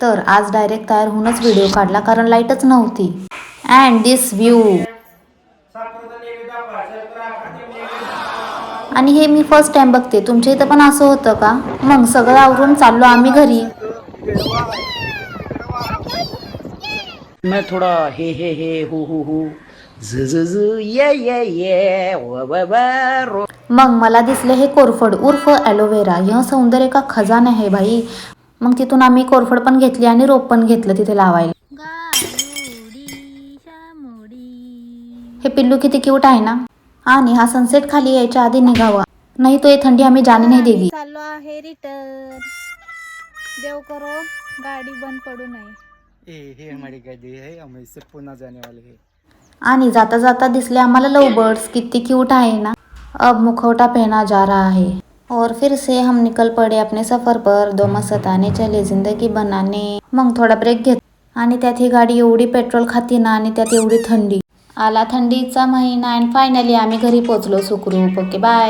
तर आज डायरेक्ट तयार होऊनच व्हिडिओ काढला कारण लाईटच नव्हती. And this view. आणि हे मी फर्स्ट टाइम बघते. तुमच्या इथं पण असं होतं का? मग सगळं आवरून चाललो आम्ही घरी. मैं थोड़ा हे हु ज ये व मग मला दिसले हे कोरफड उर्फ ॲलोवेरा. यह सौंदर्य का खजाना है भाई. मग तिथून आम्ही कोरफड पण घेतली आणि रोप पण घेतलं तिथे लावायला. हे पिल्लू किती क्यूट आहे ना. आणि हा सनसेट खाली यायच्या आधी निघावा, नाही तो ये थंडी हमें जाने नहीं देगी. चाललो आहे रिटर्न. देव करो गाडी बंद पडू नये. हे हमारी गाड़ी है, हम इससे पुणे जाने वाले हैं. आणि जाता जाता दिसले आम्हाला लव बर्ड्स. किती क्यूट आहे ना. अब मुखौटा पहना जा रहा है और फिर से हम निकल पड़े अपने सफर पर. दो मस्ताने चले जिंदगी बनाने. मग थोडा ब्रेक घेत आणि त्यात ही गाडी एवढी पेट्रोल खाती ना आणि त्यात एवढी थंडी. आला थंडीचा महिना अँड फायनली आम्ही घरी पोहोचलो सुखरूप. Okay bye.